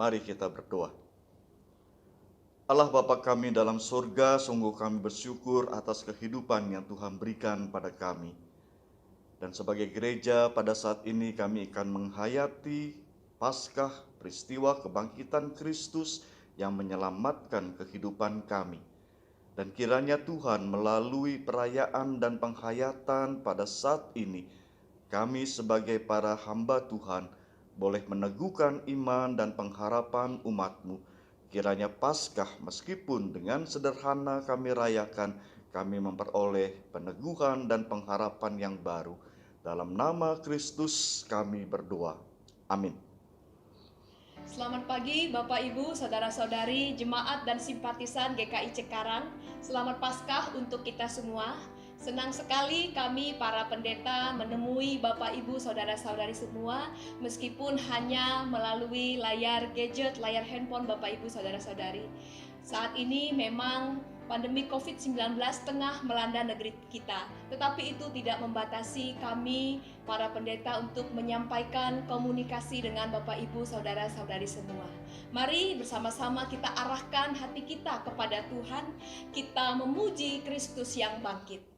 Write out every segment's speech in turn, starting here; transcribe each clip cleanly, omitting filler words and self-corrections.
Mari kita berdoa. Allah Bapa kami dalam surga, sungguh kami bersyukur atas kehidupan yang Tuhan berikan pada kami. Dan sebagai gereja pada saat ini kami akan menghayati Paskah, peristiwa kebangkitan Kristus yang menyelamatkan kehidupan kami. Dan kiranya Tuhan melalui perayaan dan penghayatan pada saat ini, kami sebagai para hamba Tuhan boleh meneguhkan iman dan pengharapan umat-Mu. Kiranya Paskah meskipun dengan sederhana kami rayakan, kami memperoleh peneguhan dan pengharapan yang baru. Dalam nama Kristus kami berdoa. Amin. Selamat pagi Bapak Ibu, Saudara-saudari, jemaat dan simpatisan GKI Cikarang. Selamat Paskah untuk kita semua. Senang sekali kami para pendeta menemui Bapak Ibu, Saudara-saudari semua, meskipun hanya melalui layar gadget, layar handphone Bapak Ibu, Saudara-saudari. Saat ini memang pandemi COVID-19 tengah melanda negeri kita, tetapi itu tidak membatasi kami para pendeta untuk menyampaikan komunikasi dengan Bapak Ibu Saudara-saudari semua. Mari bersama-sama kita arahkan hati kita kepada Tuhan, kita memuji Kristus yang bangkit.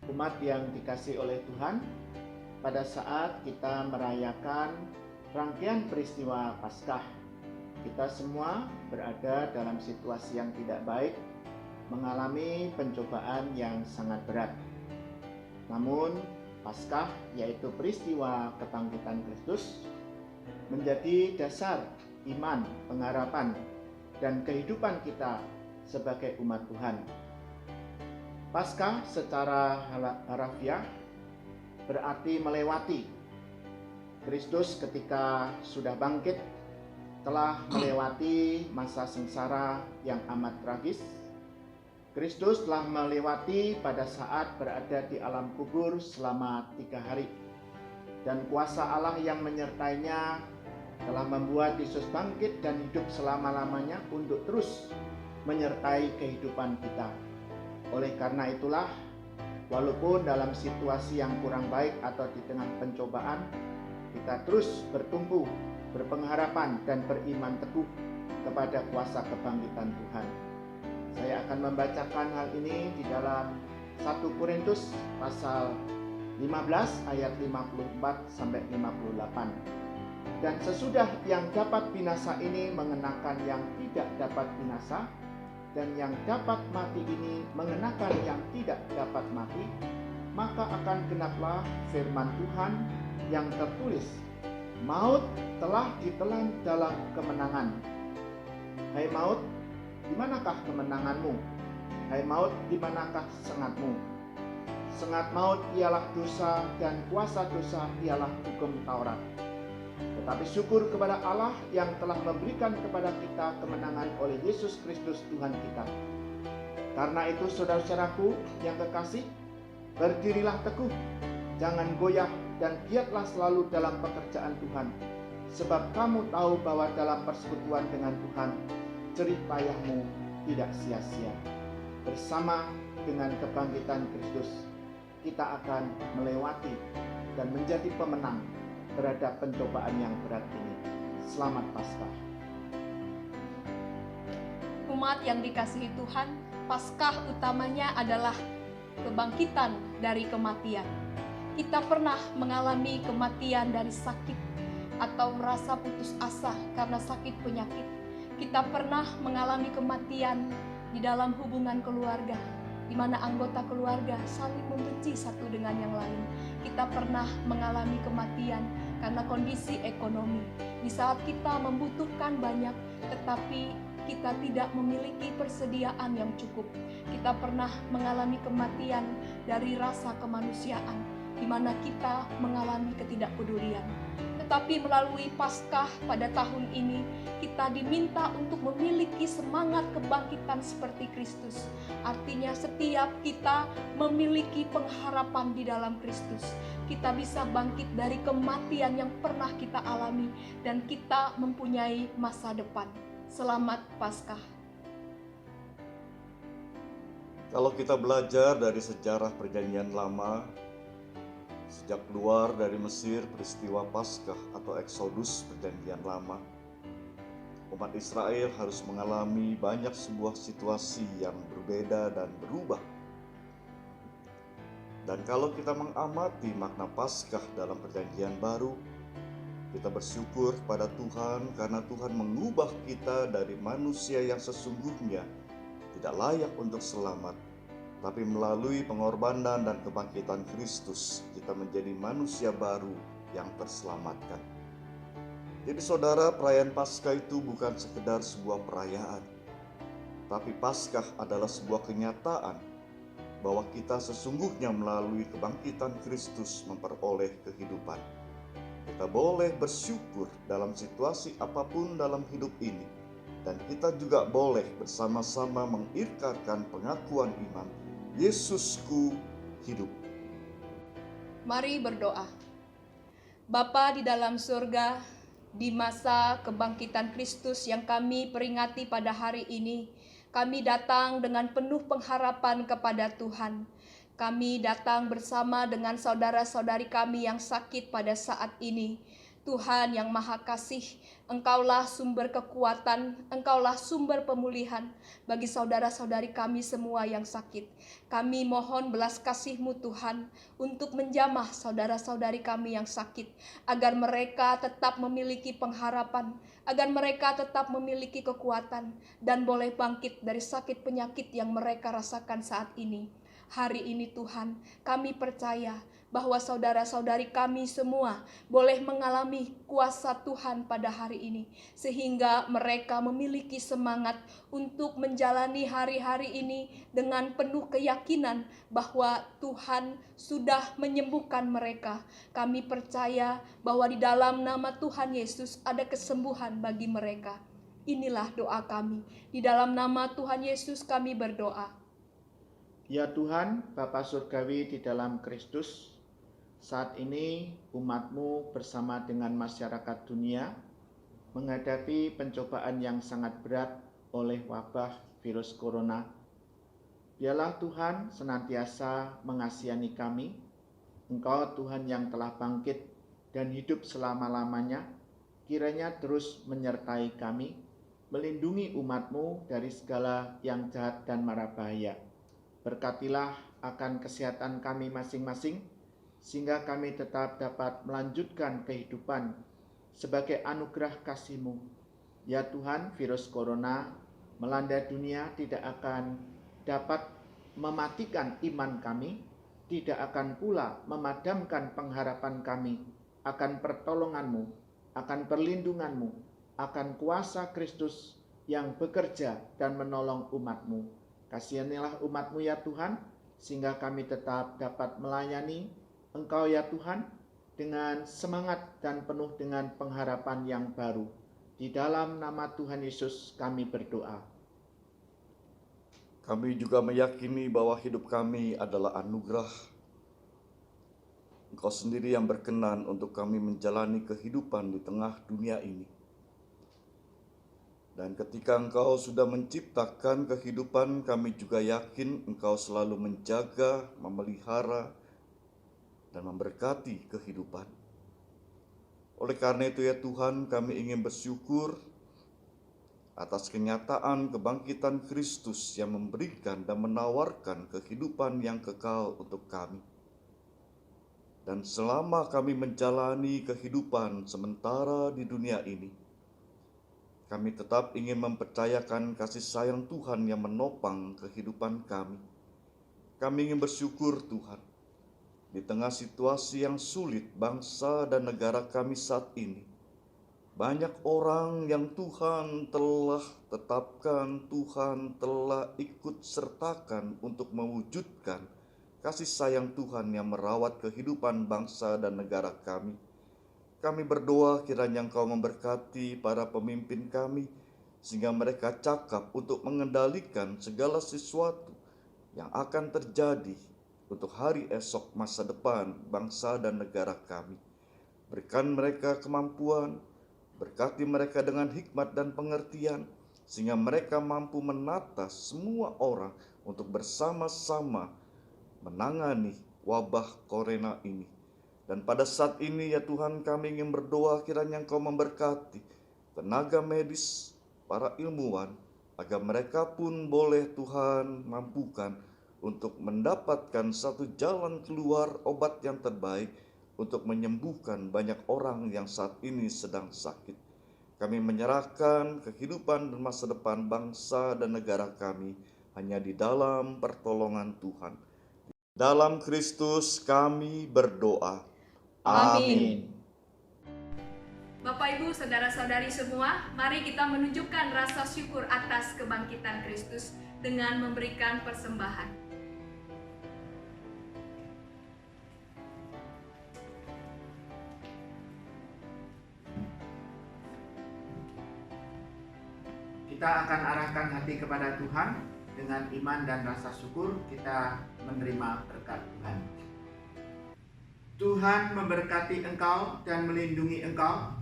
Umat yang dikasihi oleh Tuhan, pada saat kita merayakan rangkaian peristiwa Paskah, kita semua berada dalam situasi yang tidak baik, mengalami pencobaan yang sangat berat. Namun, Paskah yaitu peristiwa kebangkitan Kristus menjadi dasar iman, pengharapan dan kehidupan kita sebagai umat Tuhan. Paskah secara harafiah berarti melewati. Kristus ketika sudah bangkit telah melewati masa sengsara yang amat tragis. Kristus telah melewati pada saat berada di alam kubur selama 3 hari. Dan kuasa Allah yang menyertainya telah membuat Yesus bangkit dan hidup selama-lamanya untuk terus menyertai kehidupan kita. Oleh karena itulah, walaupun dalam situasi yang kurang baik atau di tengah pencobaan, kita terus bertumbuh, berpengharapan dan beriman teguh kepada kuasa kebangkitan Tuhan. Saya akan membacakan hal ini di dalam 1 Korintus pasal 15 ayat 54 sampai 58. Dan sesudah yang dapat binasa ini mengenakan yang tidak dapat binasa, dan yang dapat mati ini mengenakan yang tidak dapat mati, maka akan genaplah firman Tuhan yang tertulis, maut telah ditelan dalam kemenangan. Hai maut, di manakah kemenanganmu? Hai maut, di manakah sengatmu? Sengat maut ialah dosa, dan kuasa dosa ialah hukum Taurat. Tetapi syukur kepada Allah yang telah memberikan kepada kita kemenangan oleh Yesus Kristus Tuhan kita. Karena itu saudara-saudaraku yang kekasih, berdirilah teguh, jangan goyah, dan giatlah selalu dalam pekerjaan Tuhan. Sebab kamu tahu bahwa dalam persekutuan dengan Tuhan, jerih payahmu tidak sia-sia. Bersama dengan kebangkitan Kristus, kita akan melewati dan menjadi pemenang terhadap pencobaan yang berat ini. Selamat Paskah. Umat yang dikasihi Tuhan, Paskah utamanya adalah kebangkitan dari kematian. Kita pernah mengalami kematian dari sakit atau merasa putus asa karena sakit penyakit. Kita pernah mengalami kematian di dalam hubungan keluarga, di mana anggota keluarga saling membenci satu dengan yang lain. Kita pernah mengalami kematian karena kondisi ekonomi. Di saat kita membutuhkan banyak, tetapi kita tidak memiliki persediaan yang cukup. Kita pernah mengalami kematian dari rasa kemanusiaan, di mana kita mengalami ketidakpedulian. Tetapi melalui Paskah pada tahun ini, kita diminta untuk memiliki semangat kebangkitan seperti Kristus. Artinya setiap kita memiliki pengharapan di dalam Kristus. Kita bisa bangkit dari kematian yang pernah kita alami dan kita mempunyai masa depan. Selamat Paskah. Kalau kita belajar dari sejarah Perjanjian Lama, sejak keluar dari Mesir, peristiwa Paskah atau Eksodus Perjanjian Lama, umat Israel harus mengalami banyak sebuah situasi yang berbeda dan berubah. Dan kalau kita mengamati makna Paskah dalam Perjanjian Baru, kita bersyukur pada Tuhan karena Tuhan mengubah kita dari manusia yang sesungguhnya tidak layak untuk selamat, tapi melalui pengorbanan dan kebangkitan Kristus, kita menjadi manusia baru yang terselamatkan. Jadi saudara, perayaan Paskah itu bukan sekedar sebuah perayaan, tapi Paskah adalah sebuah kenyataan bahwa kita sesungguhnya melalui kebangkitan Kristus memperoleh kehidupan. Kita boleh bersyukur dalam situasi apapun dalam hidup ini, dan kita juga boleh bersama-sama mengikrarkan pengakuan iman, Yesusku hidup. Mari berdoa. Bapa di dalam surga, di masa kebangkitan Kristus yang kami peringati pada hari ini, kami datang dengan penuh pengharapan kepada Tuhan. Kami datang bersama dengan saudara-saudari kami yang sakit pada saat ini. Tuhan yang Maha Kasih, Engkaulah sumber kekuatan, Engkaulah sumber pemulihan bagi saudara-saudari kami semua yang sakit. Kami mohon belas kasih-Mu Tuhan untuk menjamah saudara-saudari kami yang sakit, agar mereka tetap memiliki pengharapan, agar mereka tetap memiliki kekuatan, dan boleh bangkit dari sakit penyakit yang mereka rasakan saat ini. Hari ini Tuhan, kami percaya bahwa saudara-saudari kami semua boleh mengalami kuasa Tuhan pada hari ini, sehingga mereka memiliki semangat untuk menjalani hari-hari ini dengan penuh keyakinan bahwa Tuhan sudah menyembuhkan mereka. Kami percaya bahwa di dalam nama Tuhan Yesus ada kesembuhan bagi mereka. Inilah doa kami. Di dalam nama Tuhan Yesus kami berdoa. Ya Tuhan, Bapa Surgawi di dalam Kristus, saat ini umat-Mu bersama dengan masyarakat dunia menghadapi pencobaan yang sangat berat oleh wabah virus corona. Biarlah Tuhan senantiasa mengasihani kami. Engkau Tuhan yang telah bangkit dan hidup selama-lamanya, kiranya terus menyertai kami, melindungi umat-Mu dari segala yang jahat dan mara bahaya. Berkatilah akan kesehatan kami masing-masing, sehingga kami tetap dapat melanjutkan kehidupan sebagai anugerah kasih-Mu. Ya Tuhan, virus corona melanda dunia tidak akan dapat mematikan iman kami, tidak akan pula memadamkan pengharapan kami akan pertolongan-Mu, akan perlindungan-Mu, akan kuasa Kristus yang bekerja dan menolong umat-Mu. Kasihanilah umat-Mu ya Tuhan, sehingga kami tetap dapat melayani Engkau ya Tuhan dengan semangat dan penuh dengan pengharapan yang baru. Di dalam nama Tuhan Yesus kami berdoa. Kami juga meyakini bahwa hidup kami adalah anugerah. Engkau sendiri yang berkenan untuk kami menjalani kehidupan di tengah dunia ini. Dan ketika Engkau sudah menciptakan kehidupan, kami juga yakin Engkau selalu menjaga, memelihara, dan memberkati kehidupan. Oleh karena itu ya Tuhan, kami ingin bersyukur atas kenyataan kebangkitan Kristus yang memberikan dan menawarkan kehidupan yang kekal untuk kami. Dan selama kami menjalani kehidupan sementara di dunia ini, kami tetap ingin mempercayakan kasih sayang Tuhan yang menopang kehidupan kami. Kami ingin bersyukur Tuhan, di tengah situasi yang sulit bangsa dan negara kami saat ini, banyak orang yang Tuhan telah tetapkan, Tuhan telah ikut sertakan untuk mewujudkan kasih sayang Tuhan yang merawat kehidupan bangsa dan negara kami. Kami berdoa kiranya Engkau memberkati para pemimpin kami, sehingga mereka cakap untuk mengendalikan segala sesuatu yang akan terjadi untuk hari esok masa depan bangsa dan negara kami. Berikan mereka kemampuan, berkati mereka dengan hikmat dan pengertian, sehingga mereka mampu menata semua orang untuk bersama-sama menangani wabah corona ini. Dan pada saat ini ya Tuhan, kami ingin berdoa kiranya Engkau memberkati tenaga medis, para ilmuwan, agar mereka pun boleh Tuhan mampukan untuk mendapatkan satu jalan keluar obat yang terbaik untuk menyembuhkan banyak orang yang saat ini sedang sakit. Kami menyerahkan kehidupan dan masa depan bangsa dan negara kami hanya di dalam pertolongan Tuhan. Dalam Kristus kami berdoa. Amin. Bapak, Ibu, Saudara-saudari semua, mari kita menunjukkan rasa syukur atas kebangkitan Kristus dengan memberikan persembahan. Kita akan arahkan hati kepada Tuhan. Dengan iman dan rasa syukur kita menerima berkat Tuhan. Tuhan memberkati engkau dan melindungi engkau.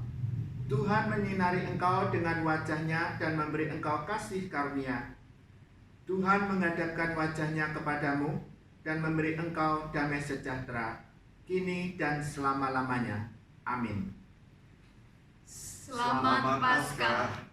Tuhan menyinari engkau dengan wajah-Nya dan memberi engkau kasih karunia. Tuhan menghadapkan wajah-Nya kepadamu dan memberi engkau damai sejahtera, kini dan selama-lamanya. Amin. Selamat Paskah.